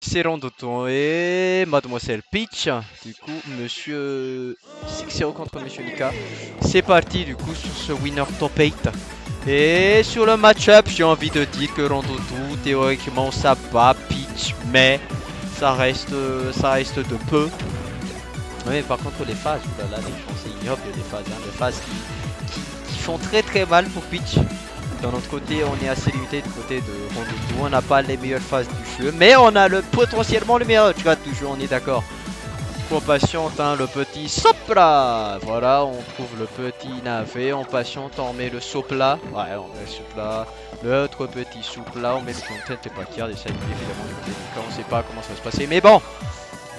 C'est Rondoton et Mademoiselle Peach. Du coup, Monsieur 6-0 contre Monsieur Nika. C'est parti du coup sur ce winner top 8. Et sur le match-up, j'ai envie de dire que Rondoton, théoriquement, ça bat Peach, mais ça reste de peu. Oui, par contre, les phases, oulala, les gens, c'est ignoble les phases. Hein, les phases qui font très mal pour Peach. D'un autre côté, on est assez limité du côté de Rondoton. On n'a pas les meilleures phases du jeu, mais on a potentiellement le meilleur chat du jeu, on est d'accord. On patiente, hein, le petit sopla. Voilà, on trouve le petit navet. On patiente, on met le sopla. Ouais, on met le sopla. L'autre petit soupla, on met le content et paquet. Et ça, évidemment, on sait pas comment ça va se passer, mais bon.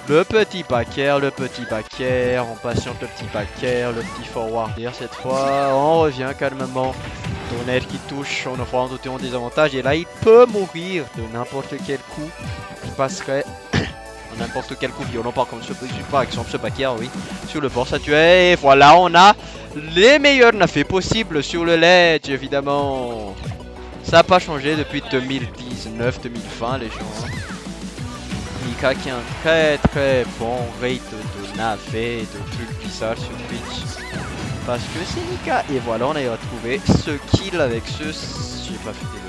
Le petit backer, on patiente le petit backer, le petit forwarder cette fois, on revient calmement. Tonnerre qui touche, on offre en désavantage et là il peut mourir de n'importe quel coup qui passerait, n'importe quel coup violent par contre, par exemple ce backer, oui, sur le bord ça tuait et voilà on a les meilleurs nafés possibles sur le ledge évidemment. Ça n'a pas changé depuis 2019-2020 les gens. Nika qui a un très bon rate de navet et de trucs bizarres sur Twitch. Parce que c'est Nika. Et voilà, on a retrouvé ce kill avec ce... J'ai pas fait des...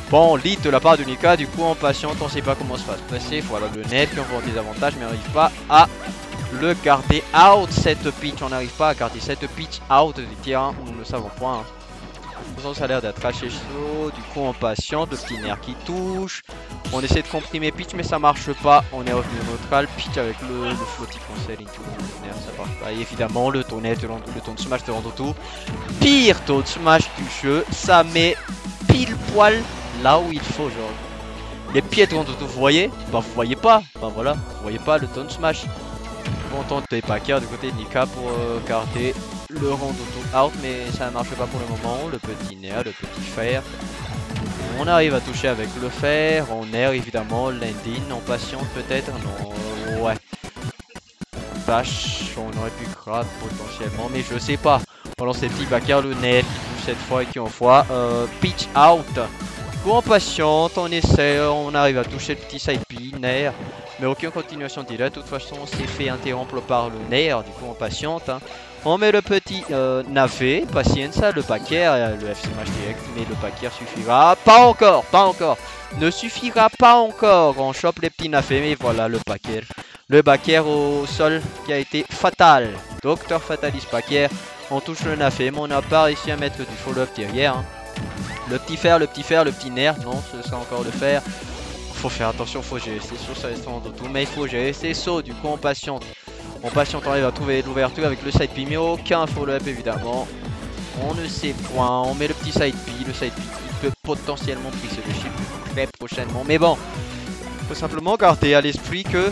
Bon, lead de la part de Nika. Du coup, on patiente, on sait pas comment ça va se passer. Voilà le net qui envoie des avantages, mais on n'arrive pas à le garder out cette pitch. On n'arrive pas à garder cette pitch out du terrain. Nous ne le savons point. Hein. De toute façon, ça a l'air d'être assez chaud. Du coup, on patiente. Le petit nerf qui touche. On essaie de comprimer Peach, mais ça marche pas. On est revenu neutral. Peach avec le floaty conseil into le nerf, ça marche pas. Et évidemment, le tonnet, le ton de smash de Rondoton. Pire ton de smash du jeu. Ça met pile poil là où il faut, genre. Les pieds de Rondoton, vous voyez? Bah, vous voyez pas. Bah, voilà. Vous voyez pas le ton de smash. On tente des packers du côté de Nika pour garder le Rondoton out, mais ça ne marche pas pour le moment. Le petit nerf, le petit fer. On arrive à toucher avec le fer, on air évidemment, landing, on patiente peut-être, non, ouais. Dash, on aurait pu grab potentiellement, mais je sais pas. On lance les petits backers, le net, cette fois et qui envoie pitch out. On patiente, on essaie, on arrive à toucher le petit side B, nair, mais aucune continuation directe. De toute façon, on s'est fait interrompre par le nair, du coup on patiente. Hein. On met le petit navet, patience, le backer, le FC Match direct, mais le backer suffira pas encore, ne suffira pas encore. On chope les petits navets, mais voilà le backer. Le backer au sol qui a été fatal. Docteur Fatalist backer, on touche le navet, mais on n'a pas réussi à mettre du follow-up derrière. Hein. Le petit fer, le petit nerf, non, ce sera encore le fer. Faut faire attention, faut gérer ses sauts, ça reste en tout, mais il faut gérer ses sauts, du coup on patiente. On patiente, on arrive à trouver l'ouverture avec le side B, mais aucun follow-up évidemment. On ne sait point, on met le petit side B, le side B qui peut potentiellement briser le shield très prochainement. Mais bon, faut simplement garder à l'esprit que...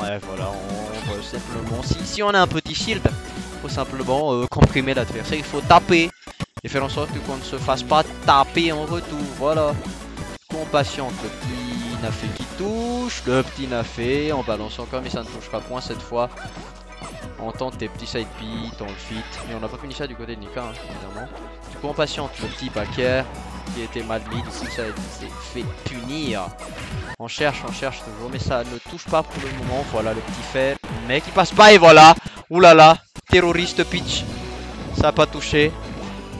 Ouais voilà, on va simplement... Si on a un petit shield, faut simplement comprimer l'adversaire, il faut taper. Et faire en sorte qu'on ne se fasse pas taper en retour, voilà. On patiente, le petit nafé qui touche, le petit nafé, on balance encore mais ça ne touchera point cette fois. On tente des petits side B dans le fit, mais on n'a pas fini ça du côté de Nika, hein, évidemment. Du coup on patiente, le petit backer qui était mal mis, du coup ça s'est fait punir. On cherche toujours, mais ça ne touche pas pour le moment, voilà le petit fer. Mais qui passe pas et voilà, oulala, terroriste pitch, ça n'a pas touché.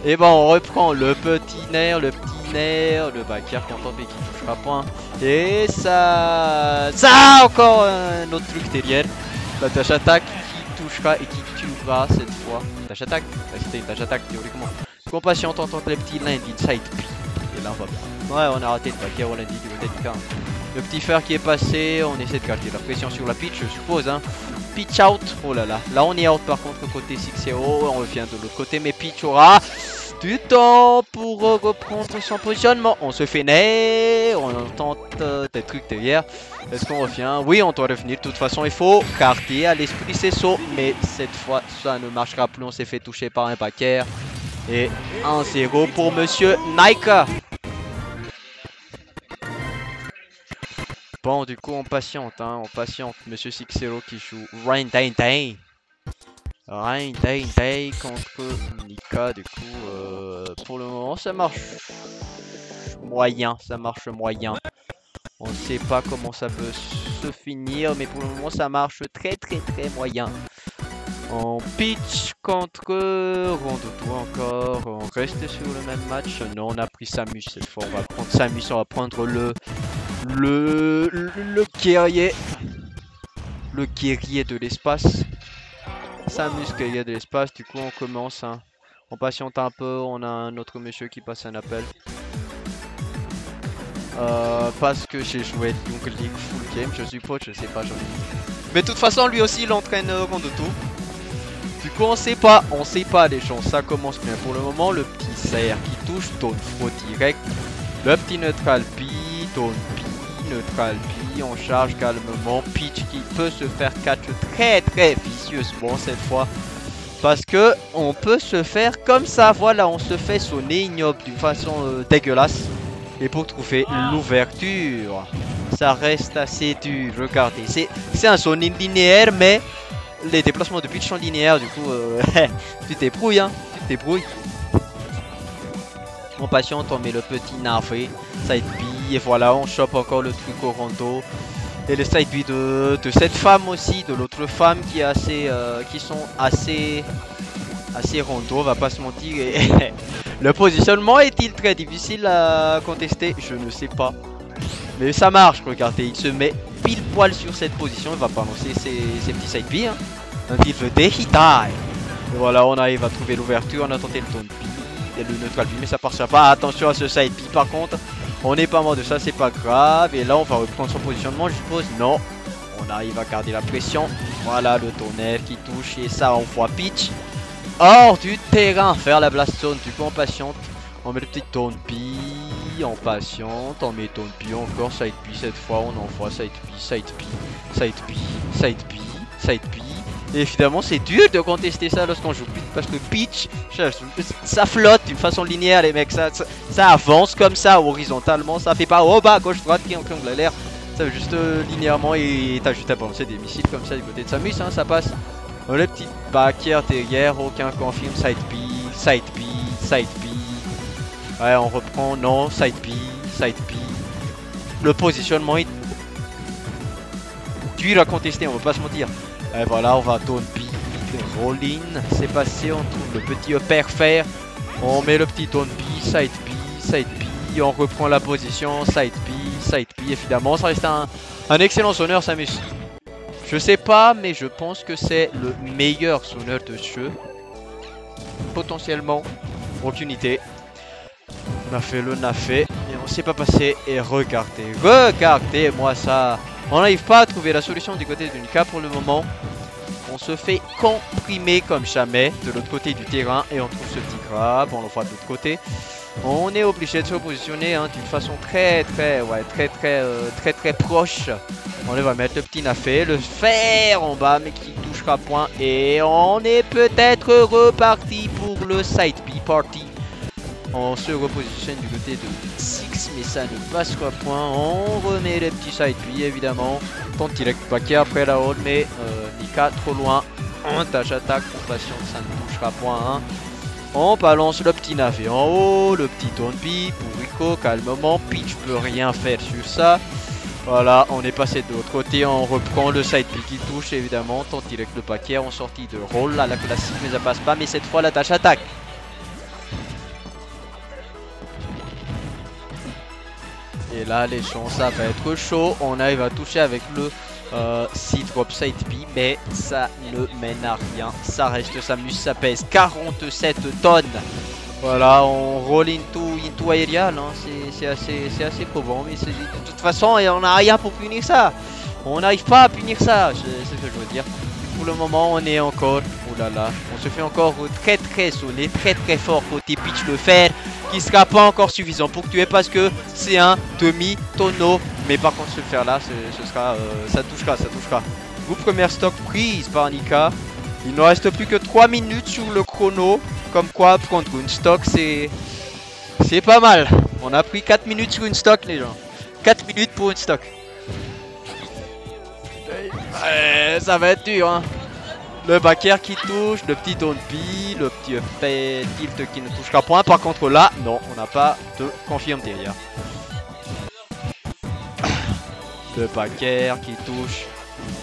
Et bon, on reprend le petit nerf, le backer qui entend mais qui touchera point. Et ça a encore un autre truc derrière. La dash attack qui touchera et qui tuera cette fois. Dash attack, c'était une dash attack théoriquement. Donc on patiente, on tente les petits land inside. Et là on va bien. Ouais, on a raté le backer au land du côté du cas. Le petit fer qui est passé, on essaie de garder la pression sur la pitch, je suppose. Hein. Pitch out, oh là là. Là on est out par contre côté 6-0, on revient de l'autre côté, mais pitch aura du temps pour reprendre son positionnement. On se fait naître, on tente des trucs derrière. Est-ce qu'on revient? Oui, on doit revenir. De toute façon, il faut garder à l'esprit ses sauts. Mais cette fois, ça ne marchera plus. On s'est fait toucher par un backer. Et 1-0 pour Monsieur Nika. Bon, du coup, on patiente. Hein, on patiente. Monsieur 6-0 qui joue Rain Day Day. Rain Day Day contre Nika, du coup, pour le moment ça marche moyen, On sait pas comment ça peut se finir, mais pour le moment ça marche très moyen. En pitch contre Rondoto encore, on reste sur le même match. Non, on a pris Samus cette fois, on va prendre Samus, on va prendre le guerrier. Le guerrier de l'espace. Samus guerrier de l'espace, du coup on commence, hein. On patiente un peu, on a un autre monsieur qui passe un appel. Parce que j'ai joué Young League full game, je suppose, je sais pas, mais de toute façon lui aussi il entraîne Rondoto. Du coup on sait pas les gens, ça commence bien. Pour le moment le petit cerf qui touche, Tone Fro direct. Le petit neutral P, Tone P, neutral P, on charge calmement. Peach qui peut se faire catch très vicieusement cette fois. Parce que on peut se faire comme ça, voilà, on se fait sonner ignoble d'une façon dégueulasse. Et pour trouver l'ouverture, ça reste assez dur, regardez, c'est un son linéaire mais les déplacements de Peach sont linéaires, du coup tu te débrouilles, hein, tu te débrouilles. On patiente, on met le petit navet, side B, et voilà, on chope encore le truc au rondo. Et le side B de cette femme aussi, de l'autre femme qui est assez, qui sont assez rondo, on va pas se mentir. Et le positionnement est-il très difficile à contester? Je ne sais pas. Mais ça marche, regardez, il se met pile poil sur cette position, il va pas lancer ses petits side B, hein. Un petit feu déhitaille. Et voilà, on arrive à trouver l'ouverture, on a tenté le tone B et le neutral B, mais ça partira pas. Attention à ce side B par contre, on n'est pas mort de ça, c'est pas grave. Et là on va reprendre son positionnement, je suppose. Non, on arrive à garder la pression. Voilà le tonnerre qui touche et ça envoie Peach hors du terrain, faire la blast zone. Du coup on patiente, on met le petit tone B, on patiente, on met tone B encore, side B cette fois, on envoie side B, side B, side B, side B, side B. Et évidemment c'est dur de contester ça lorsqu'on joue Peach, parce que Peach, ça flotte d'une façon linéaire les mecs, ça avance comme ça horizontalement, ça fait pas haut bas gauche droite qui triangle l'air, ça veut juste linéairement, et t'as juste à balancer des missiles comme ça du côté de Samus, hein, ça passe. Le petit backer derrière, aucun confirme, side B, side B, side B. Ouais, on reprend, non, side B, side B. Le positionnement est dur à contester, on va pas se mentir. Et voilà, on va tone B, roll in, c'est passé, on trouve le petit upper faire. On met le petit tone B, side B, on reprend la position, side B, évidemment, ça reste un excellent sonneur Samus. Je sais pas, mais je pense que c'est le meilleur sonneur de jeu. Potentiellement, aucune idée. On a fait le nafé et on s'est pas passé. Et regardez moi ça. On n'arrive pas à trouver la solution du côté de Nika pour le moment. On se fait comprimer comme jamais de l'autre côté du terrain et on trouve ce petit crabe, on le voit de l'autre côté. On est obligé de se positionner hein, d'une façon très proche. On va mettre le petit nafé, le fer en bas mais qui touchera point. Et on est peut-être reparti pour le side B party. On se repositionne du côté de Six mais ça ne passera point. On remet les petits side B évidemment. Tente direct paquet après la hold mais Nika trop loin. On tâche attaque, on patiente, ça ne touchera point. Hein. On balance le petit navet en haut, le petit tone B pour Rico, calmement. Peach peut rien faire sur ça. Voilà, on est passé de l'autre côté, on reprend le side B qui touche évidemment. Tente direct le paquet en sortie de roll, là la classique mais ça passe pas. Mais cette fois la tâche attaque. Et là les champs ça va être chaud, on arrive à toucher avec le C-drop side B mais ça ne mène à rien. Ça reste Samus, ça pèse 47 tonnes. Voilà, on roll into aerial, hein. C'est assez probant mais de toute façon on n'a rien pour punir ça. On n'arrive pas à punir ça, c'est ce que je veux dire. Pour le moment on est encore, oh là là, on se fait encore très sonner, très fort côté Peach le fer qui sera pas encore suffisant pour tuer parce que c'est un demi-tonneau. Mais par contre ce fer là, ce sera, ça touchera. Vous première stock prise par Nika. Il ne reste plus que 3 minutes sur le chrono. Comme quoi prendre une stock c'est pas mal. On a pris 4 minutes sur une stock les gens. 4 minutes pour une stock. Ça va être dur hein. Le backer qui touche, le petit tone B, le petit tilt qui ne touchera point. Par contre là, non, on n'a pas de confirme derrière. Le Packer qui touche.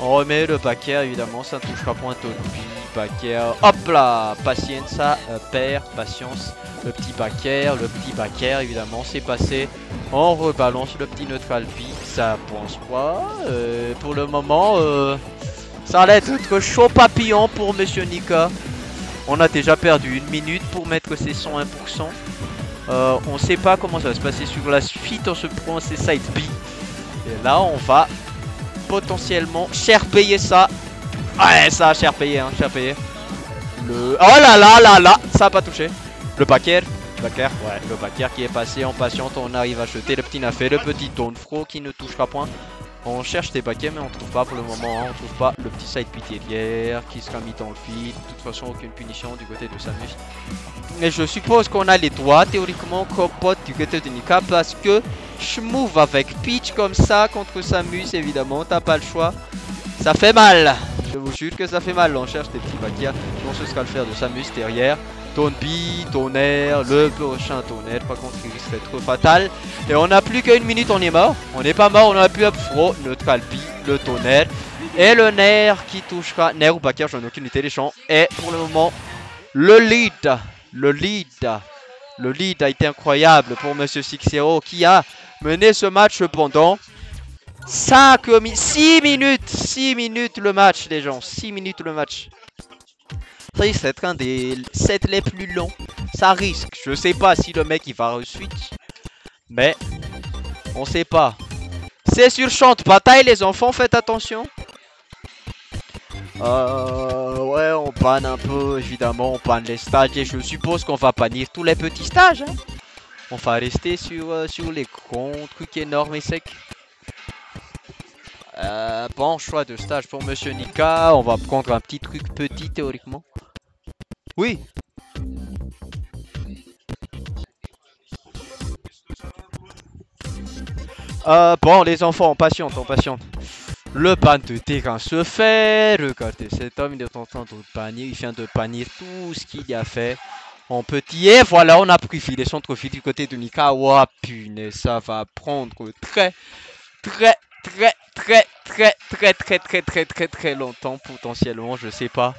On remet le Packer, évidemment, ça ne touchera point Tonpi. Packer, hop là, Pacienza, perd, patience. Le petit Packer, évidemment, c'est passé. On rebalance le petit neutral P. Ça pense pas. Pour le moment, ça allait être chaud papillon pour Monsieur Nika. On a déjà perdu 1 minute pour mettre ses 101%. On sait pas comment ça va se passer sur la suite. On se prend ses side B. Et là, on va potentiellement cher payer ça. Ouais, ça a cher payé, hein, cher payé. Oh là là là là, ça a pas touché. Le Packer, ouais, le Packer qui est passé en patiente. On arrive à jeter le petit Nafé, le petit Tonfro qui ne touchera point. On cherche des paquets mais on trouve pas pour le moment, hein, on trouve pas le petit side pitié derrière qui sera mis dans le feed. De toute façon aucune punition du côté de Samus. Mais je suppose qu'on a les droits théoriquement copote du côté de Nika parce que je move avec Peach comme ça contre Samus évidemment, t'as pas le choix. Ça fait mal, je vous jure que ça fait mal, on cherche des petits paquets. Donc ce sera le faire de Samus derrière. Tonpi, Tonnerre, le prochain Tonnerre, par contre il risque d'être fatal. Et on n'a plus qu'une minute, on est mort. On n'est pas mort, on a pu up Fro, neutral Pi, le Tonnerre. Et le Nerf qui touchera, Nerf ou Packer, j'en ai aucune idée, les champs. Et pour le moment, le lead. Le lead a été incroyable pour Monsieur 6-0 qui a mené ce match pendant 6 minutes. 6 minutes le match, les gens, 6 minutes le match. Ça risque d'être un des 7 les plus longs. Ça risque. Je sais pas si le mec il va re-switch. Mais on sait pas. C'est sur champ de bataille les enfants, faites attention. Ouais, on panne un peu, évidemment, on panne les stages. Et je suppose qu'on va bannir tous les petits stages. Hein. On va rester sur les grands trucs énormes et secs. Bon choix de stage pour Monsieur Nika. On va prendre un petit truc petit théoriquement. Oui. Bon les enfants, on patiente, on patiente. Le ban de terrain se fait. Regardez cet homme, il est en train de bannir. Il vient de bannir tout ce qu'il y a fait en petit. Et voilà, on a pris les centres-fils du côté de Nika. Ouah, punaise, ça va prendre très longtemps potentiellement, je sais pas.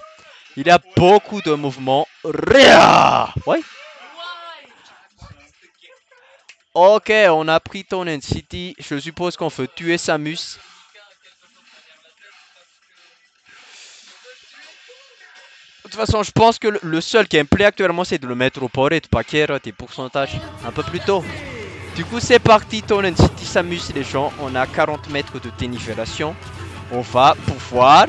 Il y a beaucoup de mouvements. Ouais. Ok, on a pris Tonen City. Je suppose qu'on veut tuer Samus. De toute façon, je pense que le seul gameplay actuellement, c'est de le mettre au port et de paquer des pourcentages un peu plus tôt. Du coup, c'est parti, Tonen City Samus, les gens. On a 40 mètres de dénivellation. On va pouvoir...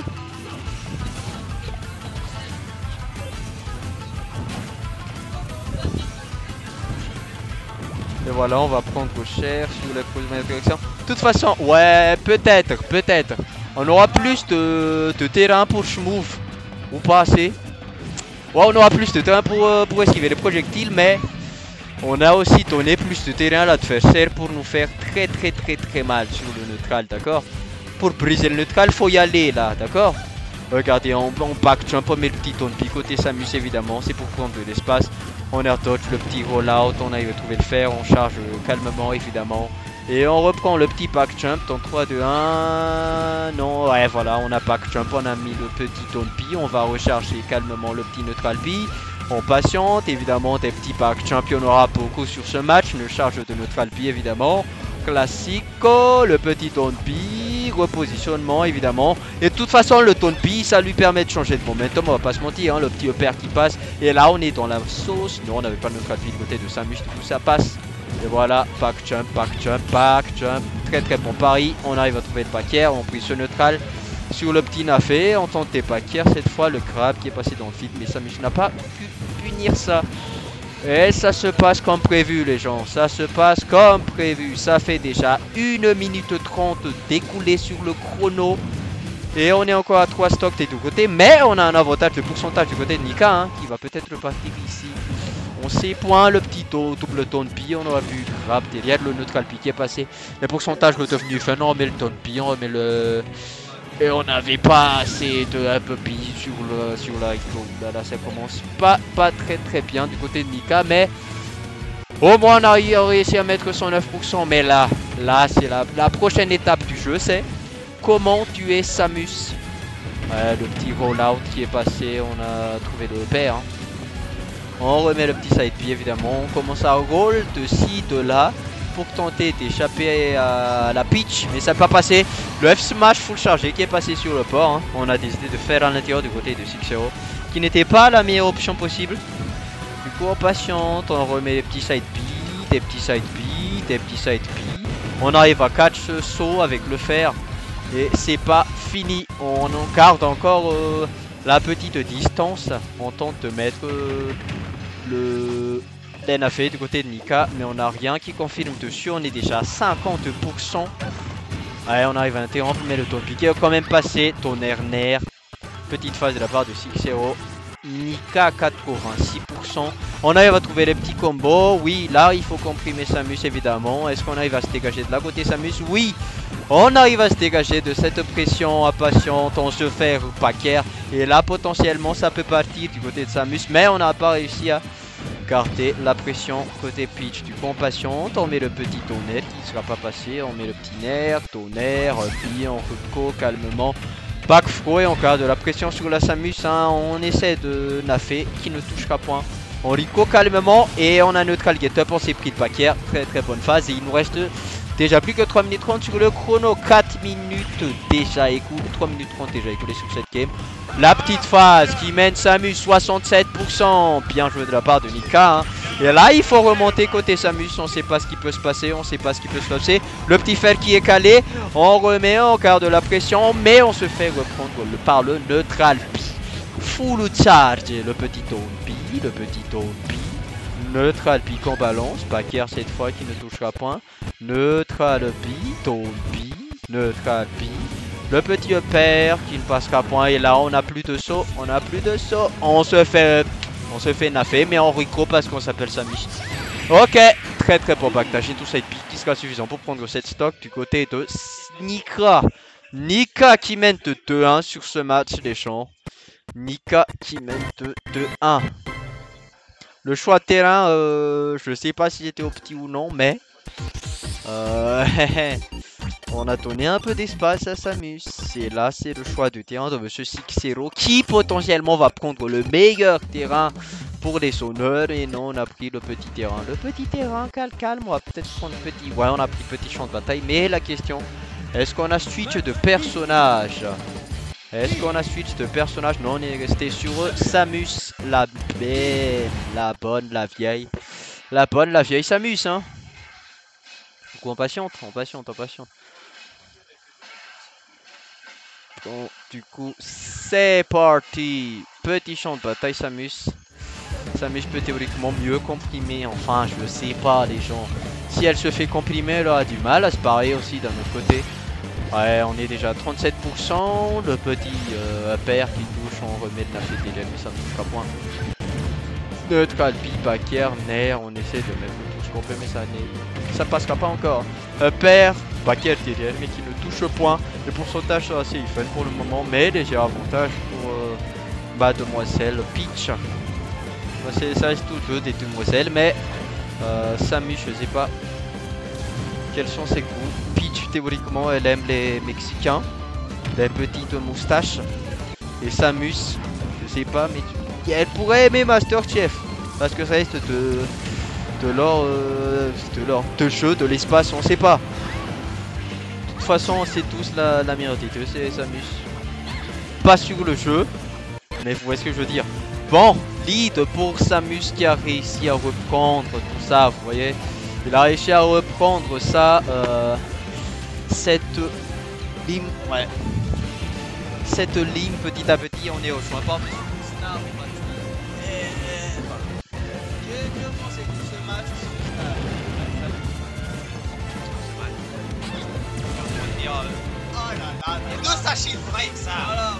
Et voilà, on va prendre cher sur les premières directions. De toute façon, ouais, peut-être. On aura plus de terrain pour schmove. Ou pas assez. Ouais, on aura plus de terrain pour esquiver les projectiles, mais... On a aussi donné plus de terrain à l'adversaire pour nous faire très mal sur le neutral, d'accord? Pour briser le neutral, faut y aller là, d'accord? Regardez, on back jump, on met le petit Tonpi côté Samus évidemment, c'est pour prendre de l'espace. On air dodge le petit rollout, on arrive à trouver le fer, on charge calmement évidemment. Et on reprend le petit back jump dans 3, 2, 1. Non, ouais, voilà, on a back jump, on a mis le petit Tonpi, on va recharger calmement le petit neutral P. On patiente, évidemment, des petits back jump, il y en aura beaucoup sur ce match. Une charge de neutral P évidemment. Classico, le petit Tonpi, repositionnement évidemment. Et de toute façon, le Tonpi, ça lui permet de changer de momentum, on va pas se mentir, hein, le petit upper qui passe. Et là, on est dans la sauce. Non, on n'avait pas le neutral P du côté de Samus, du coup, ça passe. Et voilà, back jump. Très bon pari. On arrive à trouver le paquet, on prie ce neutral. Sur le petit Nafé, on tente des paquets. Cette fois, le crabe qui est passé dans le feed, mais Samus n'a pas pu punir ça. Et ça se passe comme prévu, les gens. Ça se passe comme prévu. Ça fait déjà 1 minute 30 d'écoulé sur le chrono. Et on est encore à 3 stocks des deux côtés. Mais on a un avantage de pourcentage du côté de Nika, hein, qui va peut-être le partir ici. On sait point le petit double Tonpi. On aura vu crabe derrière le neutral P qui est passé. Les pourcentages le devenu fun. On remet le Tonpi, on remet le... Et on n'avait pas assez de un peu pis sur la icône. Là ça commence pas très bien du côté de Nika, mais Au moins on a réussi à mettre 109%, mais là c'est la prochaine étape du jeu, c'est comment tuer Samus. Ouais, le petit rollout qui est passé, on a trouvé le père. Hein. On remet le petit side B évidemment, on commence à roll de ci, de là, pour tenter d'échapper à la pitch, mais ça n'a pas passé. Le F smash full chargé qui est passé sur le port, hein. On a décidé de faire à l'intérieur du côté de 6-0, qui n'était pas la meilleure option possible. Du coup on patiente, on remet des petits side B, des petits side B, des petits side B. On arrive à catch ce saut avec le fer. Et c'est pas fini. On en garde encore la petite distance. On tente de mettre le NAF du côté de Nika. Mais on n'a rien qui confirme dessus. On est déjà à 50%. Allez, on arrive à interrompre. Mais le ton piqué a quand même passé. Tonnerre nerf. Petite phase de la part de 6-0. Nika 86%. On arrive à trouver les petits combos. Oui, là il faut comprimer Samus évidemment. Est-ce qu'on arrive à se dégager de la côté Samus? Oui, on arrive à se dégager de cette pression impatiente. On se fait paquer. Et là potentiellement ça peut partir du côté de Samus. Mais on n'a pas réussi à garder la pression côté Peach. Du coup on patiente. On met le petit tonnerre qui ne sera pas passé. On met le petit nerf, tonnerre. Puis on reco calmement. Back throw et on garde de la pression sur la Samus, hein. On essaie de naffer qui ne touchera point. On rico calmement et on a neutral get up, on s'est pris le paquet. Très très bonne phase et il nous reste déjà plus que 3 minutes 30 sur le chrono. 4 minutes déjà écoulées, 3 minutes 30 déjà écoulées sur cette game. La petite phase qui mène Samus 67%. Bien joué de la part de Nika, hein. Et là il faut remonter côté Samus, on sait pas ce qui peut se passer, on sait pas ce qui peut se passer. Le petit fer qui est calé, on remet, on garde la pression, mais on se fait reprendre par le neutral B. Full charge, le petit tone B, le petit tone B. Neutral B qu'on balance, Packer cette fois qui ne touchera point. Neutral B, tone B, neutral B. Le petit upper qui ne passera point et là on n'a plus de saut, on n'a plus de saut. On se fait naffer mais on recro parce qu'on s'appelle Samus. Ok, très très bon backdash et tout ça qui sera suffisant pour prendre cette stock du côté de Nika. Nika qui mène de 2-1 sur ce match les champs. Nika qui mène de 2-1. Le choix de terrain, je sais pas si c'était au petit ou non mais... on a donné un peu d'espace à Samus. Et là, c'est le choix de terrain de Monsieur 6-0 qui potentiellement va prendre le meilleur terrain pour les sonneurs. Et non, on a pris le petit terrain. Le petit terrain, calme. On va peut-être prendre le petit... Ouais, on a pris le petit champ de bataille. Mais la question, est-ce qu'on a switch de personnage? Est-ce qu'on a switch de personnage? Non, on est resté sur Samus. La belle, la bonne, la vieille. La bonne, la vieille Samus, hein. Du coup, on patiente. Donc, du coup, c'est parti. Petit champ de bataille Samus. Samus peut théoriquement mieux comprimer. Enfin, je ne sais pas, les gens. Si elle se fait comprimer, elle aura du mal à se parer aussi d'un autre côté. Ouais, on est déjà à 37%. Le petit père qui touche, on remet de la fête déjà, mais ça ne touchera point. Neutral B, Packer, Nair, on essaie de mettre le touche comprimé, ça passera pas encore. Père, Packer TDL, mais qui ne touche point. Le pourcentage sera assez even pour le moment, mais léger avantage pour Mademoiselle Peach. Ça reste tous deux des demoiselles, mais Samus, je sais pas quels sont ses goûts. Peach, théoriquement, elle aime les Mexicains, les petites moustaches. Et Samus, je sais pas, mais elle pourrait aimer Masterchef parce que ça reste de leur jeu, de l'espace, on sait pas. De toute façon, on sait tous la meilleure des deux, c'est Samus. Pas sur le jeu, mais vous voyez ce que je veux dire. Bon, lead pour Samus qui a réussi à reprendre tout ça, vous voyez. Il a réussi à reprendre ça, cette ligne, ouais. Cette ligne petit à petit, on est au choix. Pas Les deux sachets de break, ça. Voilà,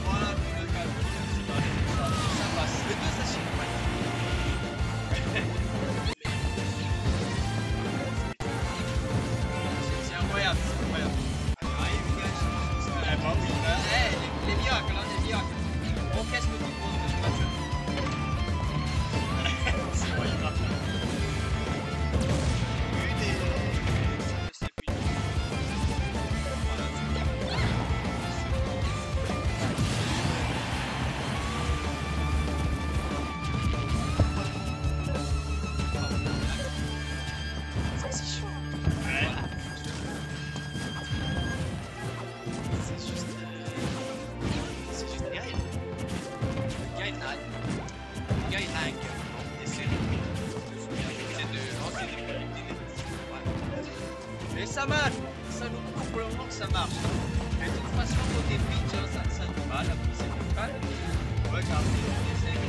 le calme. Ça passe. Les deux sachets de break. C'est incroyable, c'est incroyable. Bah oui, les miracles, hein, les miracles. On casse le niveau de ce match. C'est vrai, il va. pas mal. Ça nous prouve pour le moment que ça marche. Mais de toute façon, côté pitch, ça nous va. La poussée vocale. Regardez, on essaie.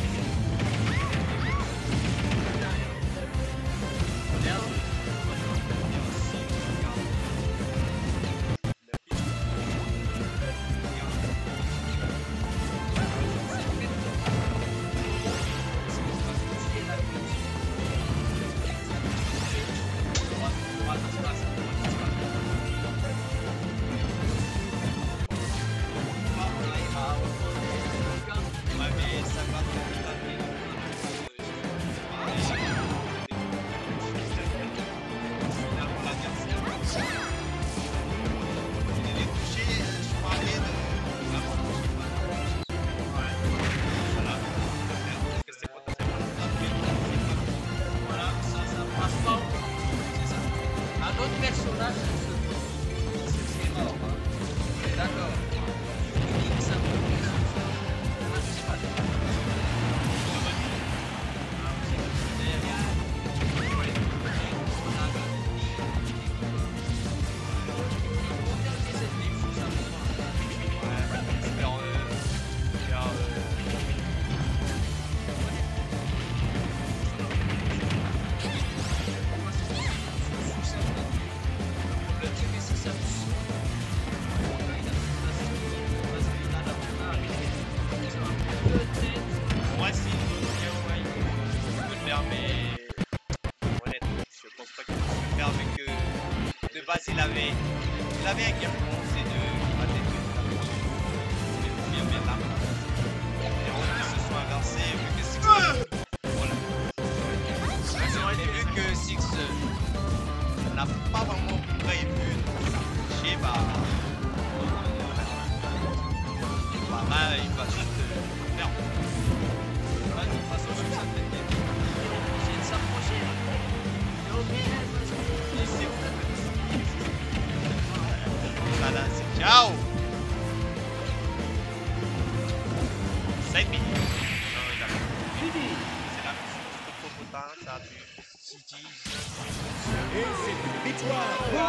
Il avait un game plan, c'est de rater tout. Mais bien là. Et on se soit inversé vu que Six. Voilà. Et vu que Six n'a pas vraiment prévu de toucher, bah il va juste faire. De toute façon, je suis ça peut-être. J'ai de s'approcher. Et c'est bon. Voilà, c'est ciao. Side B. C'est la musique trop potin, ça a pu. Et c'est une victoire.